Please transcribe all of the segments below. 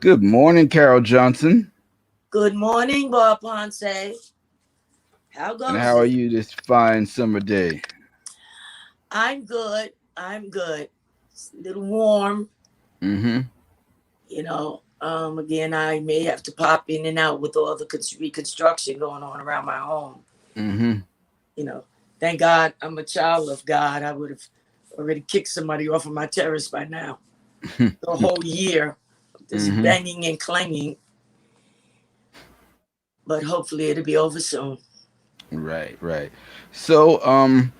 Good morning, Carol Johnson. Good morning, Bob Ponce. How And goes how are it? you this fine summer day? I'm good. I'm good. It's a little warm, Mm-hmm. Again, I may have to pop in and out with all the reconstruction going on around my home. Mm-hmm. You know, thank God I'm a child of God. I would have already kicked somebody off of my terrace by now. The whole year, just Mm-hmm. banging and clanging, but hopefully it'll be over soon. Right, right. So,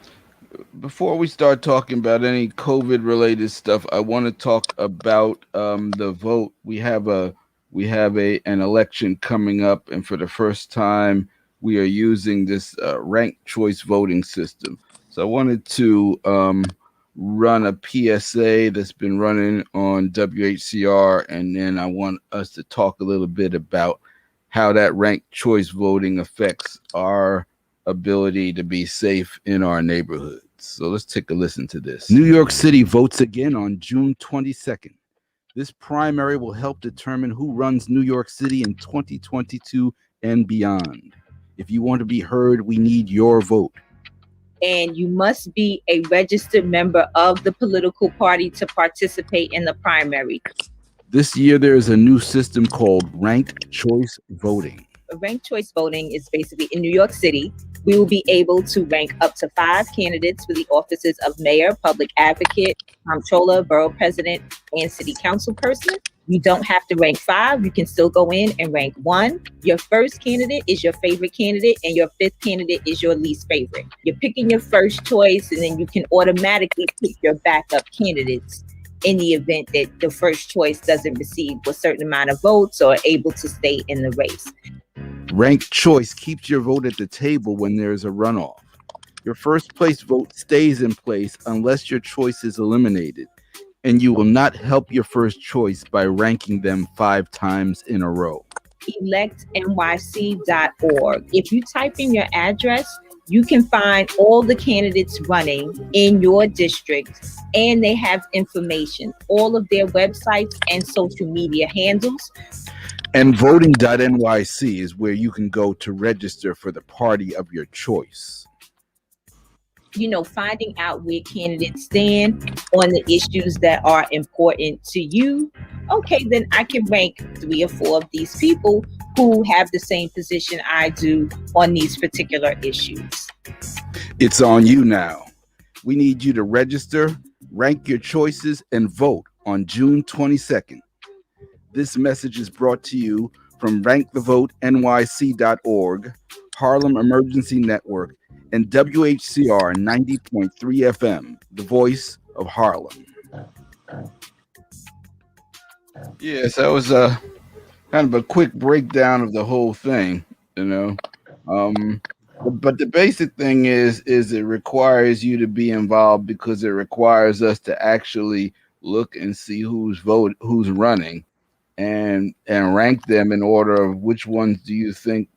before we start talking about any COVID related stuff, I want to talk about the vote. We have a an election coming up, and for the first time, we are using this ranked choice voting system. So I wanted to run a PSA that's been running on WHCR, and then I want us to talk a little bit about how that ranked choice voting affects our ability to be safe in our neighborhoods. So let's take a listen to this. New York City votes again on June 22nd. This primary will help determine who runs New York City in 2022 and beyond. If you want to be heard, we need your vote. And you must be a registered member of the political party to participate in the primary. This year, there is a new system called ranked choice voting. Ranked choice voting is basically in New York City. We will be able to rank up to 5 candidates for the offices of mayor, public advocate, comptroller, borough president, and city council person. You don't have to rank 5. You can still go in and rank 1. Your first candidate is your favorite candidate, and your 5th candidate is your least favorite. You're picking your first choice, and then you can automatically pick your backup candidates in the event that the first choice doesn't receive a certain amount of votes or able to stay in the race. Ranked choice keeps your vote at the table when there is a runoff. Your first place vote stays in place unless your choice is eliminated, and you will not help your first choice by ranking them 5 times in a row. electnyc.org. If you type in your address, you can find all the candidates running in your district, and they have information, all of their websites and social media handles. And voting.nyc is where you can go to register for the party of your choice. Finding out where candidates stand on the issues that are important to you. Okay, then I can rank 3 or 4 of these people who have the same position I do on these particular issues. It's on you now. We need you to register, rank your choices, and vote on June 22nd. This message is brought to you from rankthevotelyc.org, Harlem Emergency Network, and WHCR 90.3 FM, the voice of Harlem. Yes, that was a kind of a quick breakdown of the whole thing, you know. Um, but the basic thing is it requires you to be involved because it requires us to actually look and see who's running and rank them in order of which ones do you think,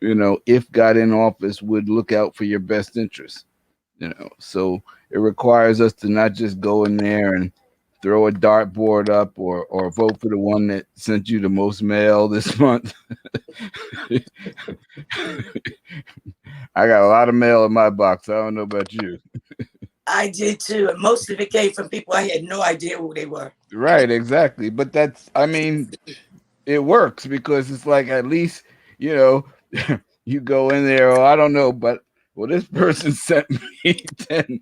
if got in office would look out for your best interest. So it requires us to not just go in there and throw a dartboard up or vote for the one that sent you the most mail this month. I got a lot of mail in my box. I don't know about you. I did too, and most of it came from people I had no idea who they were. Right, exactly. But I mean, it works because it's like at least, you know, you go in there, I don't know, but well, this person sent me 10,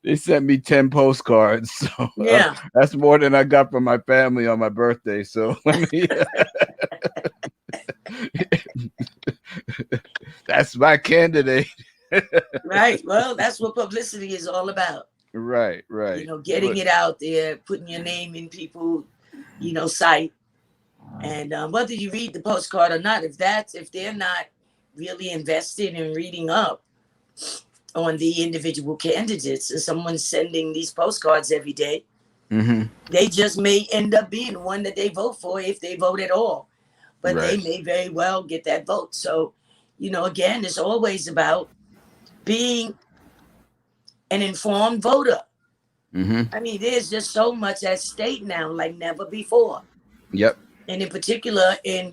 they sent me 10 postcards. So Yeah. that's more than I got from my family on my birthday. So let me, that's my candidate. Right. Well, that's what publicity is all about. Right, right. Getting it out there, putting your name in people, sight. And whether you read the postcard or not, if they're not really invested in reading up on the individual candidates, and someone's sending these postcards every day, they just may end up being the one that they vote for if they vote at all. But Right. they may very well get that vote. So, again, it's always about being an informed voter. I mean, there's just so much at stake now, like never before. Yep. and in particular in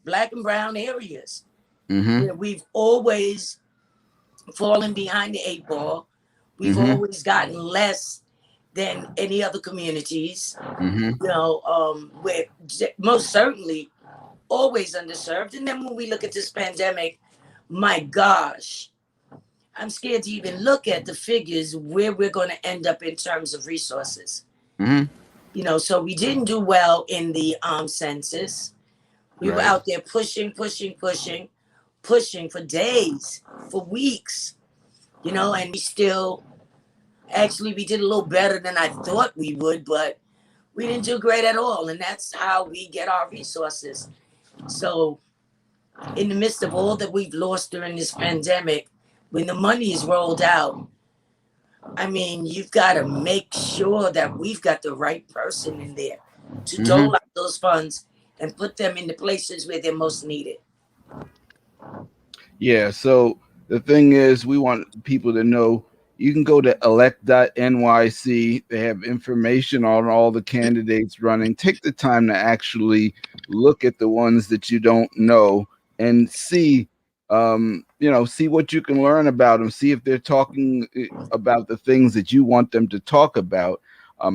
black and brown areas Mm-hmm. where we've always fallen behind the eight ball. We've Mm-hmm. always gotten less than any other communities. Mm-hmm. We're most certainly always underserved. And then when we look at this pandemic, my gosh, I'm scared to even look at the figures where we're going to end up in terms of resources. Mm-hmm. So we didn't do well in the census. We were Right. out there pushing for days, for weeks, and we still, actually, we did a little better than I thought we would, but we didn't do great at all. And that's how we get our resources. So, in the midst of all that we've lost during this pandemic, when the money is rolled out, I mean, you've got to make sure that we've got the right person in there to Mm-hmm. dole out those funds and put them in the places where they're most needed. Yeah, so the thing is, we want people to know you can go to elect.nyc. They have information on all the candidates running. Take the time to actually look at the ones that you don't know and see, see what you can learn about them. See if they're talking about the things that you want them to talk about,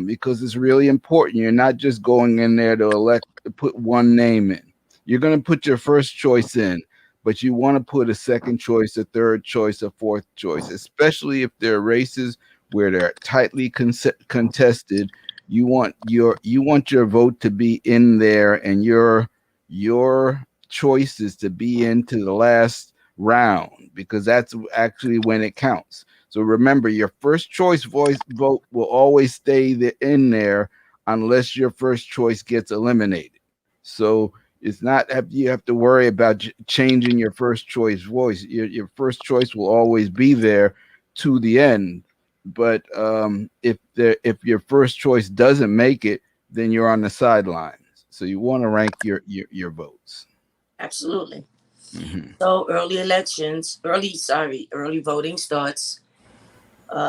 because it's really important. You're not just going in there to put one name in. You're going to put your first choice in, but you want to put a second choice, a third choice, a fourth choice, especially if there are races where they're tightly contested. You want your vote to be in there, and your choices to be into the last round, because that's actually when it counts. So remember, your first choice vote will always stay in there unless your first choice gets eliminated. So it's not you have to worry about changing your first choice voice. Your first choice will always be there to the end. But if your first choice doesn't make it, then you're on the sidelines. So you want to rank your votes. Absolutely. Hmm. So early voting starts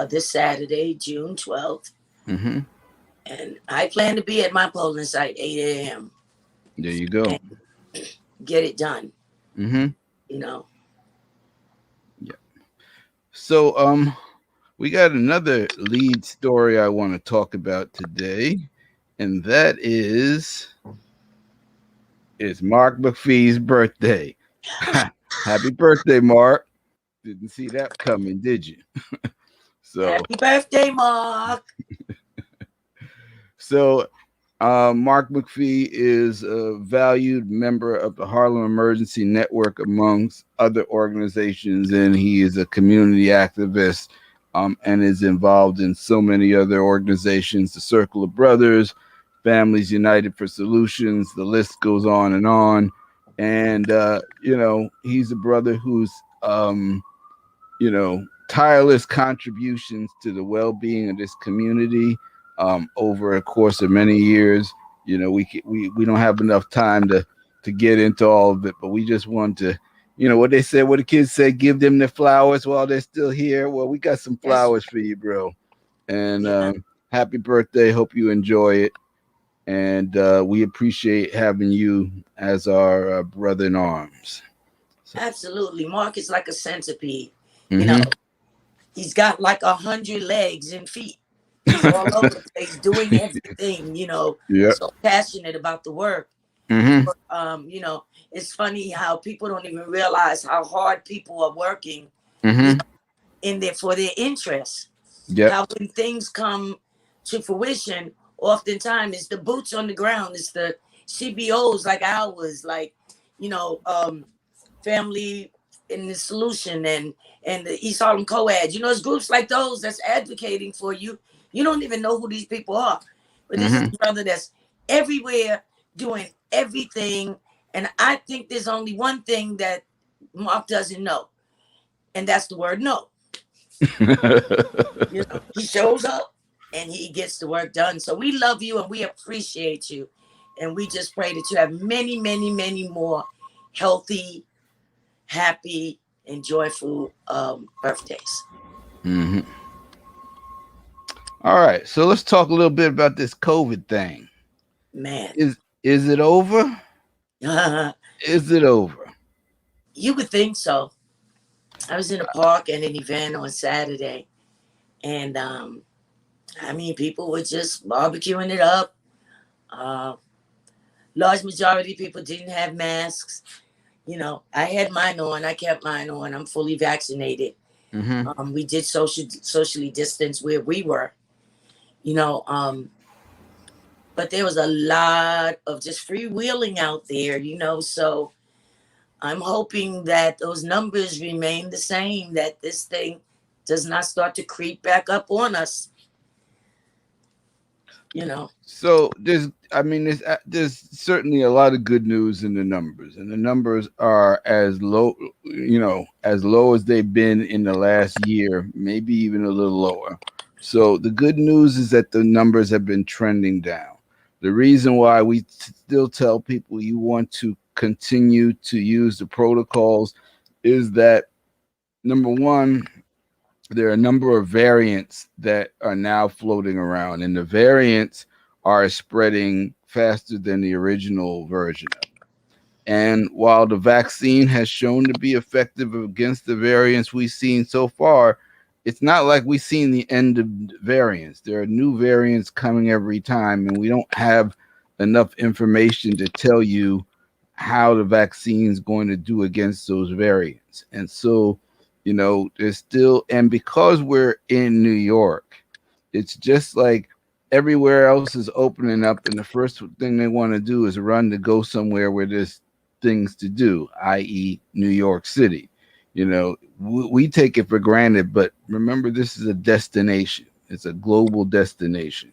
this Saturday, June 12th. Hmm. And I plan to be at my polling site 8 a.m. There you go. and get it done. Hmm. You know, Yeah. So we got another lead story I want to talk about today, and that is Mark McPhee's birthday. Happy birthday, Mark. Didn't see that coming, did you? So, happy birthday, Mark. so Mark McPhee is a valued member of the Harlem Emergency Network, amongst other organizations, and he is a community activist, and is involved in so many other organizations, the Circle of Brothers, Families United for Solutions, the list goes on and on. And, he's a brother who's, tireless contributions to the well-being of this community, over a course of many years. We don't have enough time to get into all of it, but we just want to, what they said, what the kids said, give them the flowers while they're still here. Well, we got some That's flowers for you, bro. And yeah, happy birthday. Hope you enjoy it. And we appreciate having you as our brother in arms. So, absolutely. Mark is like a centipede. You know, mm-hmm. he's got like 100 legs and feet. He's all over the place doing everything. Yep. So passionate about the work. Mm-hmm. It's funny how people don't even realize how hard people are working, you Mm-hmm. know, in there for their interests. Yep. How when things come to fruition, oftentimes it's the boots on the ground, it's the CBOs like ours, like you know, um, family in the solution and the East Harlem Coad. It's groups like those that's advocating for you. You don't even know who these people are, but this is Mm-hmm. a brother that's everywhere doing everything. And I think there's only one thing that Mark doesn't know, and that's the word no. He shows up and he gets the work done. So we love you and we appreciate you. And we just pray that you have many, many, many more healthy, happy, and joyful birthdays. Hmm. All right, so let's talk a little bit about this COVID thing. Man. Is it over? Is it over? You would think so. I was in a park at an event on Saturday, and I mean, people were just barbecuing it up. Uh, Large majority of people didn't have masks. You know, I had mine on. I kept mine on. I'm fully vaccinated. Mm-hmm. We did socially distance where we were. You know, but there was a lot of just freewheeling out there. You know, so I'm hoping that those numbers remain the same. That this thing does not start to creep back up on us. You know. So I mean, there's certainly a lot of good news in the numbers, and the numbers are as low, as low as they've been in the last year, maybe even a little lower. So the good news is that the numbers have been trending down. The reason why we still tell people you want to continue to use the protocols is that number one, there are a number of variants that are now floating around, and the variants are spreading faster than the original version of it. And while the vaccine has shown to be effective against the variants we've seen so far, it's not like we've seen the end of variants. There are new variants coming every time, and we don't have enough information to tell you how the vaccine is going to do against those variants. And so, there's still, and because we're in New York, it's just like everywhere else is opening up, and the first thing they want to do is run to go somewhere where there's things to do, i.e., New York City. We take it for granted, but remember, this is a destination, it's a global destination.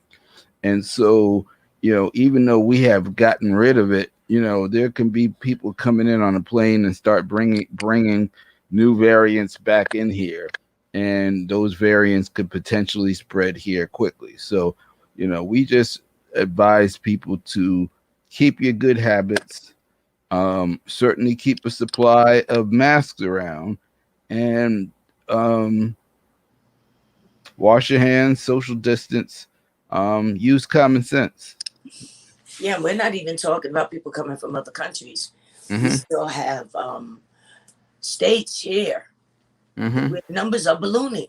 And so, even though we have gotten rid of it, there can be people coming in on a plane and start bringing new variants back in here, and those variants could potentially spread here quickly. So, we just advise people to keep your good habits. Certainly keep a supply of masks around, and um, wash your hands, social distance, use common sense. Yeah, we're not even talking about people coming from other countries. We Hmm. still have states here Hmm. where numbers are ballooning.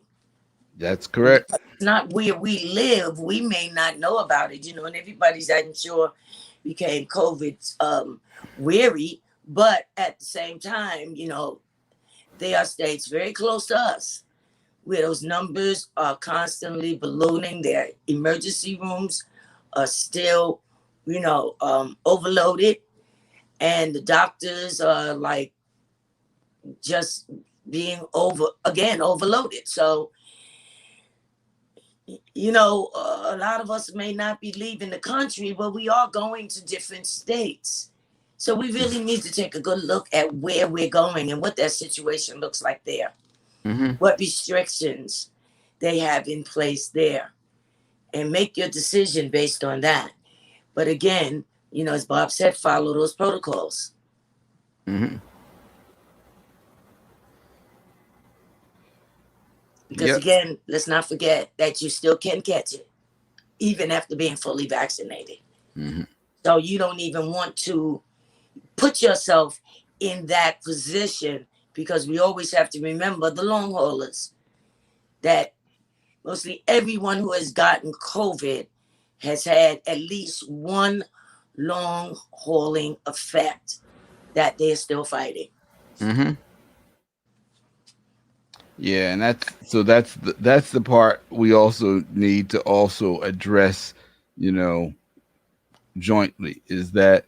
That's And correct. because it's not where we live, we may not know about it, you know, and everybody's, I'm sure, became COVID weary. But at the same time, you know, they are states very close to us where those numbers are constantly ballooning. Their emergency rooms are still, overloaded. And the doctors are like just being overloaded. So, a lot of us may not be leaving the country, but we are going to different states. So we really need to take a good look at where we're going and what that situation looks like there, Hmm. what restrictions they have in place there, and make your decision based on that. But again, as Bob said, follow those protocols. Hmm. Because Yep. again, let's not forget that you still can catch it, even after being fully vaccinated. Hmm. So you don't even want to put yourself in that position, because we always have to remember the long haulers, that mostly everyone who has gotten COVID has had at least one long hauling effect that they're still fighting. Hmm. Yeah, and that's the part we also need to also address, you know, jointly, is that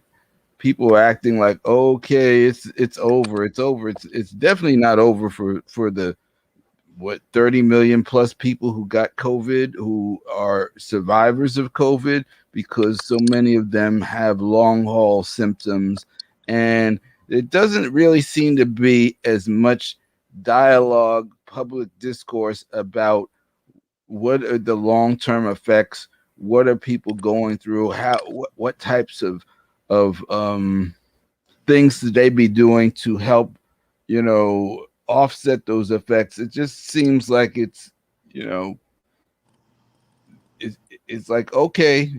people are acting like, okay, it's over, it's over. It's definitely not over for the what 30 million plus people who got COVID, who are survivors of COVID, because so many of them have long haul symptoms. And it doesn't really seem to be as much dialogue, public discourse about what are the long term effects, what are people going through, what types of things should they be doing to help, offset those effects. It just seems like you know, it's like, okay,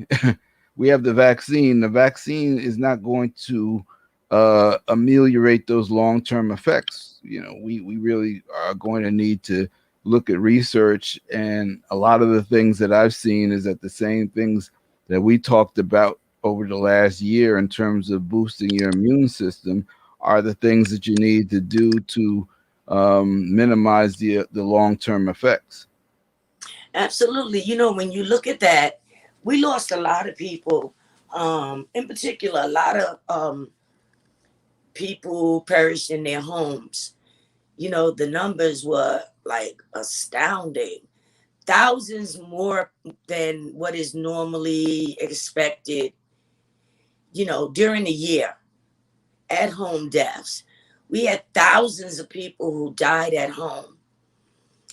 we have the vaccine. The vaccine is not going to ameliorate those long term effects. We really are going to need to look at research, and a lot of the things that I've seen is that the same things that we talked about over the last year in terms of boosting your immune system are the things that you need to do to minimize the long term effects. Absolutely. When you look at that, we lost a lot of people. In particular, a lot of people perished in their homes. The numbers were like astounding. Thousands more than what is normally expected, during the year at home deaths. We had thousands of people who died at home,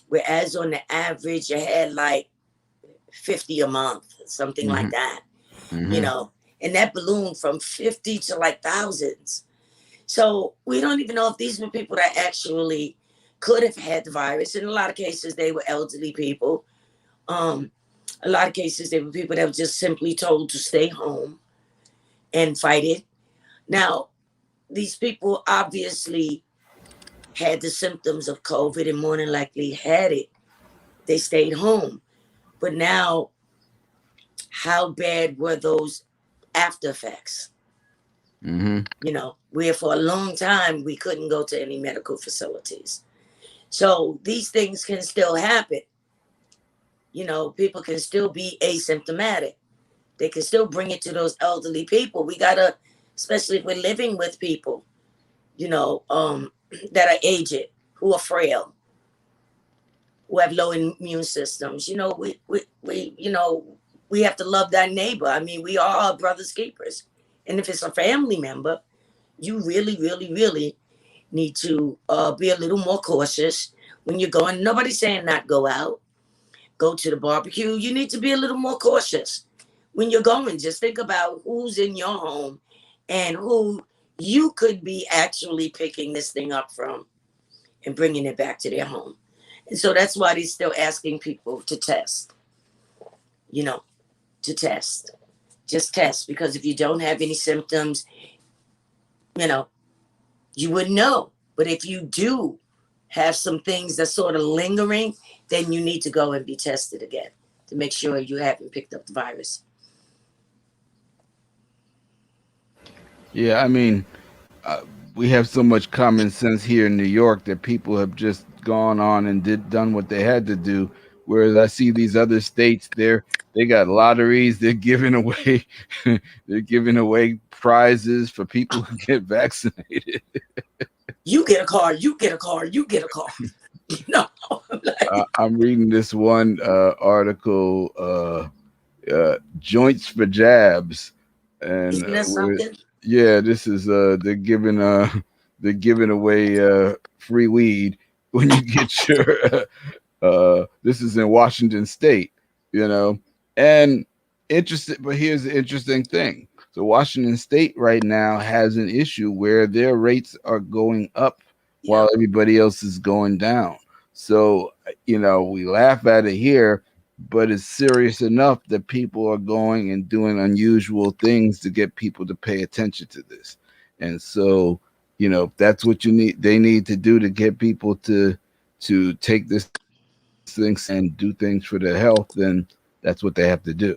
whereas on the average, you had like 50 a month, something like Hmm. that, you Hmm. know, and that ballooned from 50 to like thousands. So we don't even know if these were people that actually could have had the virus. In a lot of cases, they were elderly people. Um, a lot of cases, they were people that were just simply told to stay home and fight it. Now, these people obviously had the symptoms of COVID and more than likely had it. They stayed home. But now, how bad were those after effects? Hmm. Where for a long time we couldn't go to any medical facilities. So these things can still happen. People can still be asymptomatic. They can still bring it to those elderly people. We gotta, especially if we're living with people, that are aged, who are frail, who have low immune systems. We have to love that neighbor. I mean, we are our brother's keepers. And if it's a family member, you really, really, really need to be a little more cautious when you're going. Nobody's saying not go out, go to the barbecue. You need to be a little more cautious when you're going. Just think about who's in your home and who you could be actually picking this thing up from and bringing it back to their home. And so that's why they're still asking people to test, you know, to test. Just test, because if you don't have any symptoms, you know, you wouldn't know. But if you do have some things that sort of lingering, then you need to go and be tested again to make sure you haven't picked up the virus. Yeah, I mean, uh, we have so much common sense here in New York that people have just gone on and done what they had to do. Whereas I see these other states, they got lotteries, they're giving away they're giving away prizes for people who get vaccinated. You get a car, you get a car, you get a car. Like, I'm reading this one article, joints for jabs, and isn't that something? yeah, this is they're giving away free weed when you get your this is in Washington State, you know. And interesting, but here's the interesting thing. So Washington State right now has an issue where their rates are going up while Yep. everybody else is going down. So, we laugh at it here, but it's serious enough that people are going and doing unusual things to get people to pay attention to this. And so, if that's what they need to do to get people to take this thing and do things for their health, then that's what they have to do.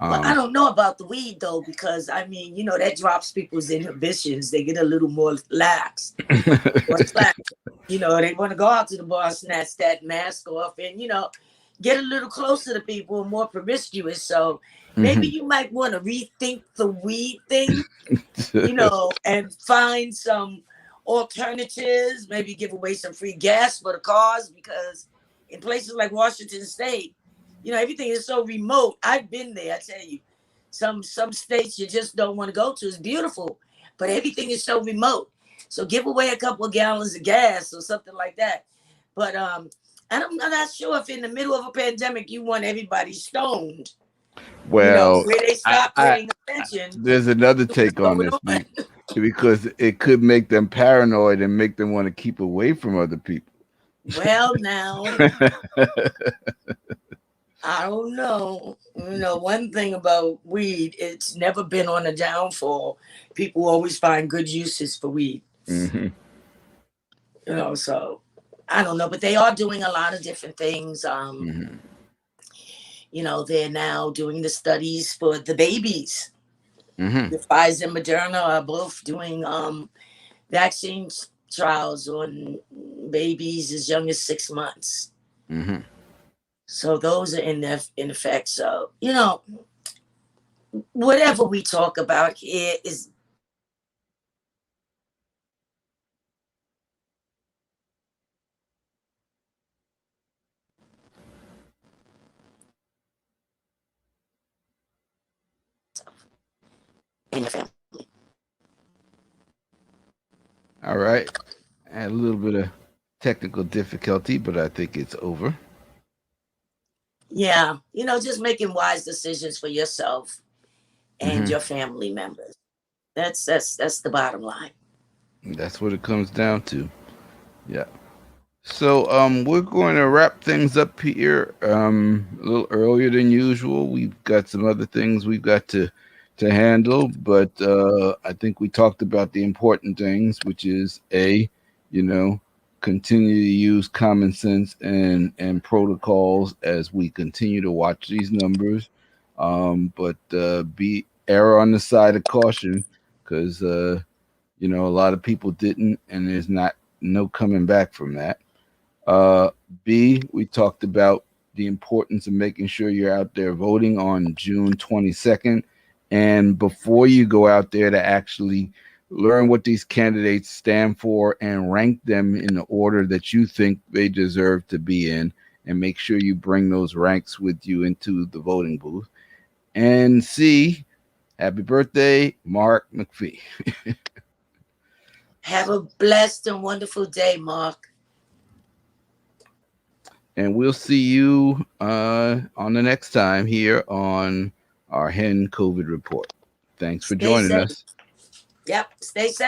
Well, Um, I don't know about the weed though, because I mean, that drops people's inhibitions. They get a little more lax or slack. They want to go out to the bar, snatch that mask off, and get a little closer to people, more promiscuous. So maybe mhm. you might want to rethink the weed thing, and find some alternatives. Maybe give away some free gas for the cars, because in places like Washington State, everything is so remote. I've been there. I tell you, some states you just don't want to go to. It's beautiful, but everything is so remote. So give away a couple of gallons of gas or something like that. But I'm not sure if in the middle of a pandemic you want everybody stoned. Well, Where they I, stop I paying attention there's another to what's take on going this on. because it could make them paranoid and make them want to keep away from other people. Well, now I don't know. One thing about weed, it's never been on a downfall. People always find good uses for weed. Hmm. So I don't know, but they are doing a lot of different things. Hmm. They're now doing the studies for the babies. Hmm. The Pfizer and Moderna are both doing vaccine trials on babies as young as 6 months. Hmm. So those are in effect. So whatever we talk about here is in the family. All right. I had a little bit of technical difficulty, but I think it's over. Yeah, just making wise decisions for yourself and Hmm. your family members. That's the bottom line. That's what it comes down to. Yeah. So we're going to wrap things up here a little earlier than usual. We've got some other things we've got to handle, but I think we talked about the important things, which is you know, continue to use common sense and protocols as we continue to watch these numbers. But be err on the side of caution because a lot of people didn't, and there's not no coming back from that. uh, B, we talked about the importance of making sure you're out there voting on June 22nd. And before you go out there to actually learn what these candidates stand for and rank them in the order that you think they deserve to be in, and make sure you bring those ranks with you into the voting booth. And C, happy birthday, Mark McPhee. Have a blessed and wonderful day, Mark. And we'll see you on the next time here on our HEN COVID report. Thanks for Stay joining safe. us. Yep, stay safe.